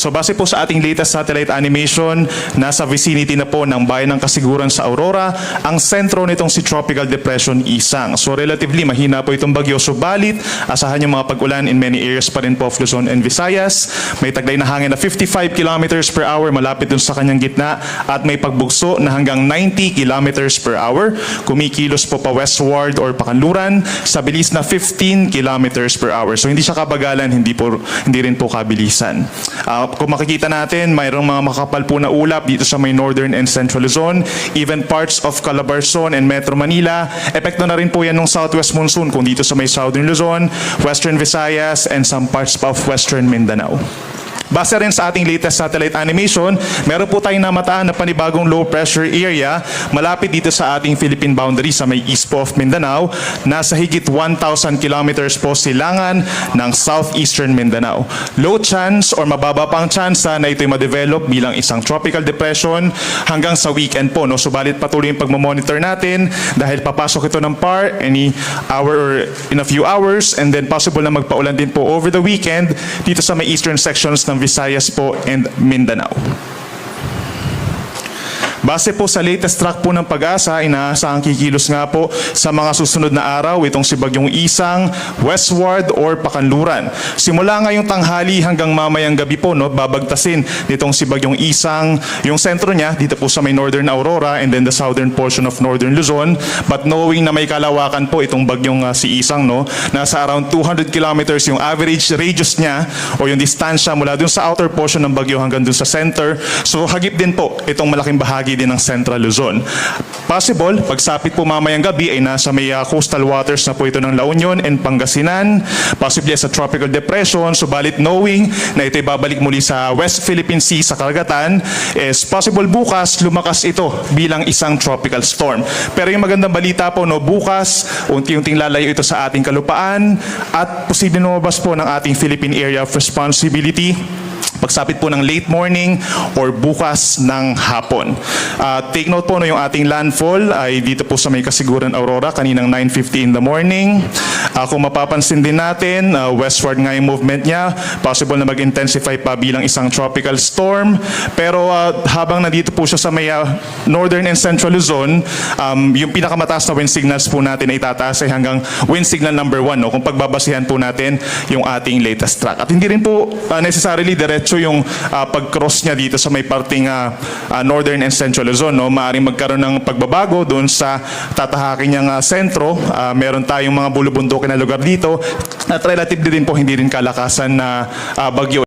So base po sa ating latest satellite animation, nasa vicinity na po ng bayan ng Kasiguran sa Aurora, ang sentro nitong si Tropical Depression Isang. So relatively mahina po itong bagyo, subalit asahan yung mga pag-ulan in many areas pa rin po of Luzon and Visayas. May taglay na hangin na 55 kilometers per hour malapit dun sa kanyang gitna at may pagbugso na hanggang 90 kilometers per hour. Kumikilos po pa westward or pakanluran sa bilis na 15 kilometers per hour. So hindi siya kabagalan, hindi rin po kabilisan. Kung makikita natin, mayroong mga makapal po na ulap dito sa may northern and central Luzon, even parts of Calabarzon and Metro Manila. Epekto na rin po yan ng southwest monsoon kung dito sa may southern Luzon, western Visayas, and some parts pa of western Mindanao. Base rin sa ating latest satellite animation, meron po tayong namataan na panibagong low pressure area malapit dito sa ating Philippine boundary sa may east po of Mindanao. Nasa higit 1,000 kilometers po silangan ng southeastern Mindanao. Low chance or mababa pang tsansa na ito'y ma-develop bilang isang tropical depression hanggang sa weekend po. No? Subalit patuloy yung pagmamonitor natin dahil papasok ito ng PAR any hour or in a few hours, and then possible na magpaulan din po over the weekend dito sa may eastern sections ng Visayas po and Mindanao. Base po sa latest track po ng Pag-asa, inaasahang kikilos nga po sa mga susunod na araw itong si Bagyong Isang, westward or pakanluran. Simula ngayong tanghali hanggang mamayang gabi po, no, babagtasin nitong si Bagyong Isang, yung sentro niya dito po sa may northern Aurora and then the southern portion of northern Luzon. But knowing na may kalawakan po itong bagyong si Isang, no, nasa around 200 kilometers yung average radius niya o yung distansya mula dun sa outer portion ng bagyo hanggang dun sa center. So hagip din po itong malaking bahagi din ng Central Luzon. Possible, pagsapit po mamayang gabi ay nasa may coastal waters na po ito ng La Union and Pangasinan, possibly as a tropical depression, subalit knowing na ito'y babalik muli sa West Philippine Sea sa karagatan, is possible bukas lumakas ito bilang isang tropical storm. Pero yung magandang balita po, no, bukas unti-unting lalayo ito sa ating kalupaan at posibleng lumabas po ng ating Philippine Area of Responsibility pagsapit po ng late morning or bukas ng hapon. Take note po, no, yung ating landfall ay dito po sa may Kasiguran Aurora kaninang 9:50 in the morning. Kung mapapansin din natin, westward nga yung movement niya, possible na mag-intensify pa bilang isang tropical storm. Pero habang nandito po siya sa may northern and central Luzon, yung pinakamataas na wind signals po natin ay tataas ay hanggang wind signal number 1, no, kung pagbabasihan po natin yung ating latest track. At hindi rin po necessarily diretso yung pag-cross niya dito sa may parting northern and central Luzon, no, maaaring magkaroon ng pagbabago doon sa tatahakin niyang sentro. Meron tayong mga bulubundukin na lugar dito at relatively din po hindi rin kalakasan na bagyo.